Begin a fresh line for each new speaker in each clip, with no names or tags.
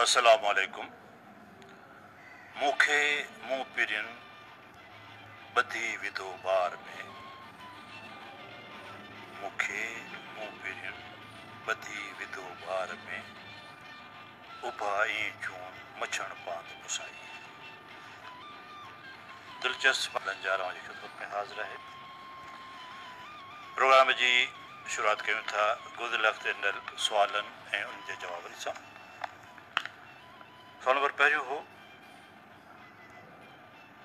अस्सलामु अलैकुम। मूंखे मूं पीरियन ॿधी विधो बार में, मूंखे मूं पीरियन ॿधी विधो बार में, उभाई जून मछण पांद पुसाई। दिलचस्प लंजारा जी खिदमत में हाज़िर है। प्रोग्राम जी शुरुआत कयूं था गुज़िरियल हफ़्ते ॾिनल सुवालनि ऐं उन जे जवाबनि सां। सवाल नंबर पहिरियों हो,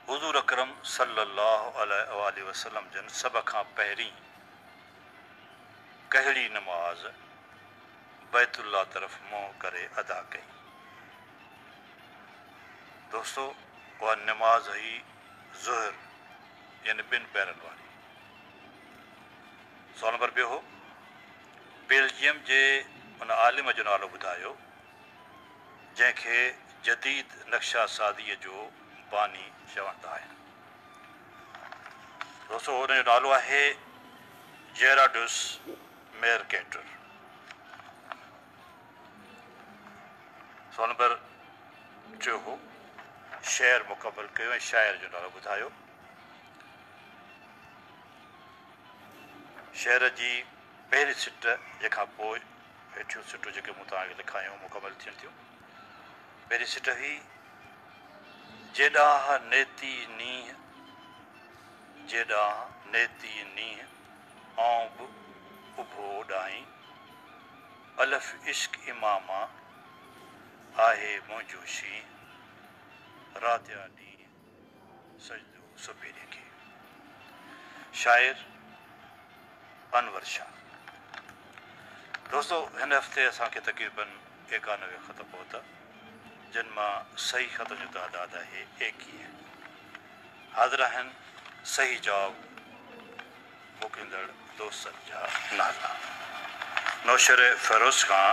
हुज़ूर अकरम सल्लल्लाहु अलैहि वसल्लम जन सभ खां पहिरीं कहिड़ी नमाज़ बैतुल्लाह तरफ़ मुंहुं करे अदा कई? दोस्तों, उहा नमाज़ हुई ज़ुहर यानी ॿिनि पैरनि वारी। सवाल नंबर ॿियो हो, बेल्जियम जे उन आलिम जो नालो ॿुधायो जंहिंखे जदीद नक्शा सादीअ जो बानी चवंदा आहिनि। दोस्तों, हुन जो नालो आहे जेराडुस मेरकेटर। सवाल नंबर टियों हो, शेर मुकमल कयो ऐं शाइर जो नालो ॿुधायो। शेर जी पहिरीं सिट जंहिंखां पोइ हेठियूं सिटूं जेके मूं तव्हांखे लिखायूं मुकमल थियनि थियूं। पहिरीं सिट हुई, जेॾांहुं नेती नींहं, जेॾांहुं नेती नींहं आऊं बि उभो ॾाहीं, अलफ़ इश्क इमामा आहे मुंहिंजो शींहं, राति जा ॾींहं सजदो सुबेरे खे। शाइर अनवर शाह। दोस्तों, हिन हफ़्ते असांखे तक़रीबन 91 ख़त पहुता, जिन मां सही ख़त जो तइदाद आहे 21। हाज़िर आहिनि सही जवाब मोकिलींदड़ दोस्तनि जा नाला। नौशर फ़िरोज़ खां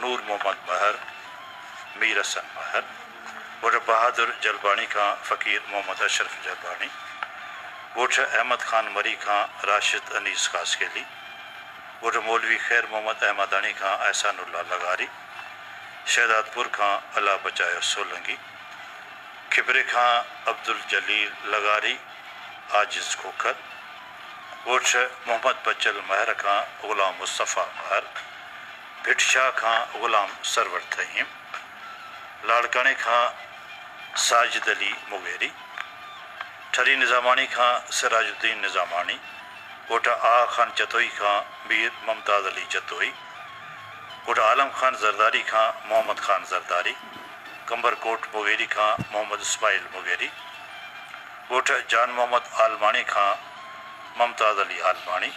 नूर मोहम्मद महर, मीर हसन महर। ॻोठ बहादुर जलबाणी खां फ़क़ीर मोहम्मद अशरफ जलबाणी। ॻोठ अहमद ख़ान मरी खां राशिद अनीस कासकेली। ॻोठ मौलवी ख़ैर मोहम्मद अहमदानी खां अहसानुल्लाह लगारी। शहदादपुर खां अल्लाह बचायो सोलंगी। खिबरे खां अब्दुल जलील लगारी आजिज़ खोखर। ॻोठ मोहम्मद बचल महर खां ग़ुलाम मुस्तफ़ा महर। भिटशाह खां ग़ुलाम सरवर तहीम। लाड़काणे खां साजिद अली मुगेरी। ठरी निज़ामानी खां सिराजुद्दीन निज़ामानी। ॻोठ आ ख़ान जतोई खां मीर मुमताज़ अली जतोई। ॻोठ आलम ख़ान ज़रदारी खां मोहम्मद ख़ान ज़रदारी। कंबरकोट मुगेरी खां मोहम्मद इस्माइल मुगेरी। ॻोठ जान मोहम्मद आलमाणी खां मुमताज़ अली आलमाणी।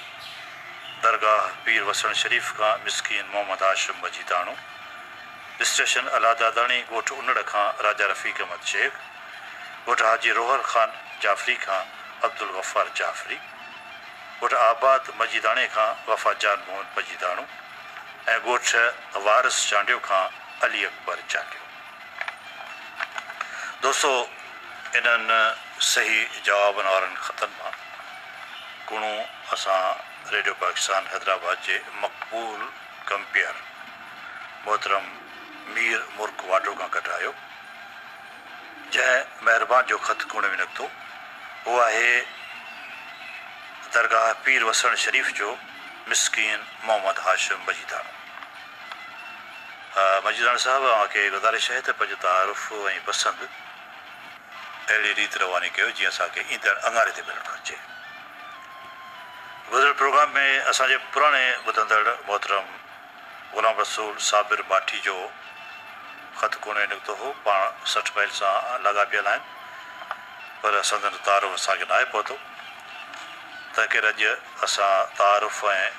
दरगाह पीर वसण शरीफ़ खां मिस्कीन मोहम्मद हाशिम मजीदाणो। स्टेशन अलादादाणी ॻोठ उनड़ खां राजा रफ़ीक अहमद शेख। ॻोठ हाजी रोहर ख़ान जाफ़री खां अब्दुल गफ़ार जाफ़री। ॻोठ आबाद मजीदाणे खां वफ़ा जान मोहम्मद मजीदाणो ऐं ॻोठ वारिस चांडियो खां अली अकबर चांडियो। दोस्तों, इन्हनि सही जवाबनि वारनि ख़तनि मां कुणो असां रेडियो पाकिस्तान हैदराबाद जे मक़बूल कंपेयर मोहतरम मीर मुर्क वाडो खां कढायो। जंहिं महिरबान जो ख़त कुण में निकितो उहो आहे दरगाह पीर वसण शरीफ़ जो मिस्कीन मोहम्मद हाशिम मजीदाणो। मजीदाणो साहिबु, तव्हांखे गुज़ारिश आहे त पंहिंजो तारुफ़ ऐं पसंदि अहिड़ी रीति रवानी कयो जीअं असांखे ईंदड़ अंगारे ते मिलणु घुरिजे। गुज़िरियल प्रोग्राम में असांजे पुराणे ॿुधंदड़ मोहतरम ग़ुलाम रसूल साबिर माठी जो ख़त कोन्हे निकितो हो। पाण 60 माइल सां लॻापियल आहिनि, पर संदन तारुफ़ असांखे न आहे पहुतो। तंहिं करे अॼु असां तारुफ़ ऐं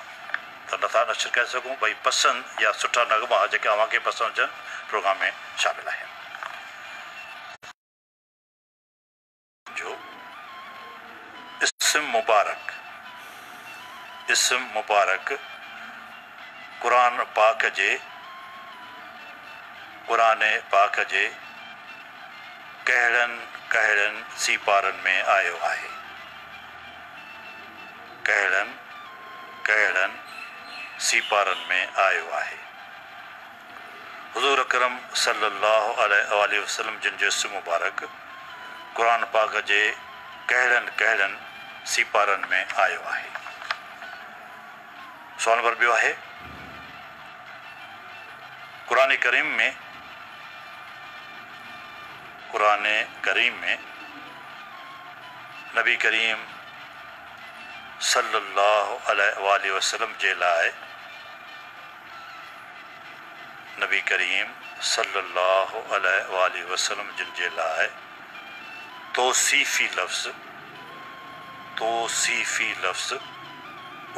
त नथा नशर करे सघूं। भई पसंदि या सुठा नगमा जेके अव्हांखे पसंदि अचनि प्रोग्राम में शामिल आहिनि। जो इस्म मुबारक, इस्म मुबारक क़ुरान पाक जे कहिड़नि कहिड़नि सीपारनि में आयो आहे? कहिड़नि कहिड़नि सीपारनि में आयो आहे? हुज़ूर अकरम सल्लल्लाहु अलैहि वसल्लम जिन जो जिस्म मुबारक क़ुरान पाक जे कहिड़नि कहिड़नि सिपारनि में आयो आहे। सुवाल नंबर ॿियो आहे, क़ुरान करीम में नबी करीम सल्लल्लाहु अलैहि वसल्लम जे लाइ नबी करीम सल्लल्लाहु अलैहि वसल्लम जिन जे लाइ तौसीफ़ी लफ्ज़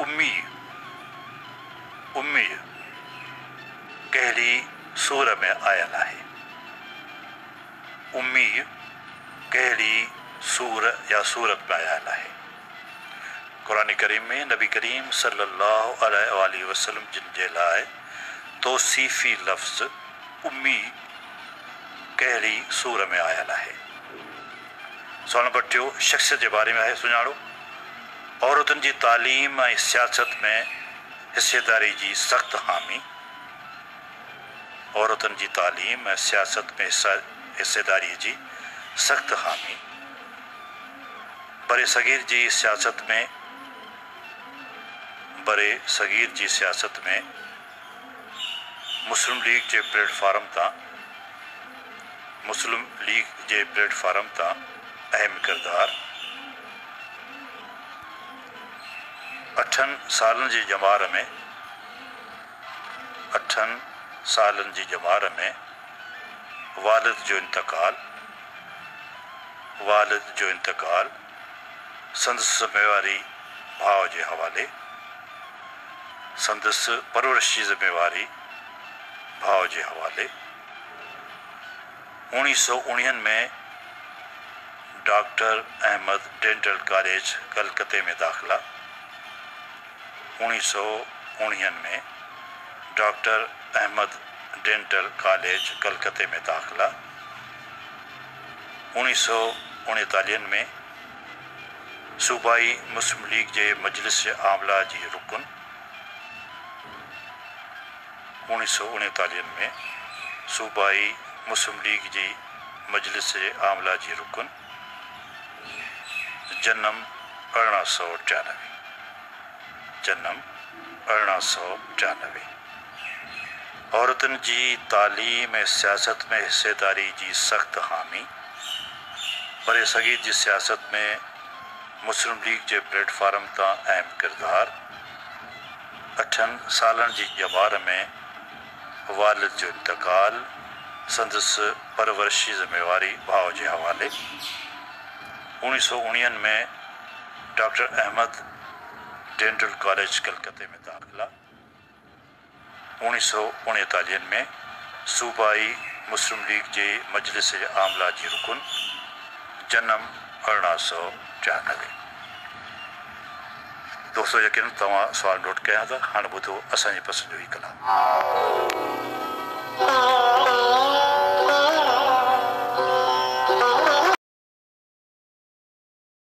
उम्मी कहिड़ी सूर में आयल आहे? उम्मी कहिड़ी सूर या सूरत में आयल आहे? क़ुरान करीम में नबी करीम सल्लल्लाहु अलैहि वसल्लम जिन जे लाइ तौसीफ़ी लफ्ज़ उम्मी कहिड़ी सूर में आयल आहे? सुवाल नंबर 2, शख़्सियत जे बारे में आहे सुञाणो। औरतुनि जी तालीम ऐं सियासत में हिसेदारी जी सख़्त हामी। औरतुनि जी तालीम ऐं सियासत में हिसेदारी जी सख़्त हामी। बरे सगीर जी सियासत में मुस्लिम लीग जे प्लेटफार्म तां अहम किरदार। 8 सालनि जी जमार में वालिद जो इंतकाल संदसि ज़िम्मेवारी भाउ जे हवाले। संदसि परवरिशी ज़िम्मेवारी भाउ जे हवाले। 1919 में डॉक्टर अहमद डेंटल कॉलेज कलकत्ते में दाख़िला। 1919 में डॉक्टर अहमद डेंटल कॉलेज कलकत्ते में दाख़िला। 1939 में सूबाई मुस्लिम लीग जे मजलिस आमला जी रुकन। 1939 में सूबाई मुस्लिम लीग जी मजलिस आमला जी रुकन। जन्म 1894। औरतुनि जी तालीम ऐं सियासत में हिसेदारी जी सख़्त हामी। बरे सगीर जी सियासत में मुस्लिम लीग जे प्लेटफार्म तां अहम किरदार। 8 सालनि जी जमार में वालिद जो इंतकाल संदसि परवरिशी ज़िम्मेवारी भाउ जे हवाले। 1919 में डॉक्टर अहमद डेंटल कॉलेज कलकत्ते में दाख़िला। 1939 में सूबाई मुस्लिम लीग जे मजलिस आमला जी रुकन। जन्म 1894। दोस्तों, यकीन तव्हां सवाल नोट कया था। हाणे ॿुधो असांजी पसंदि जो ही कलाम।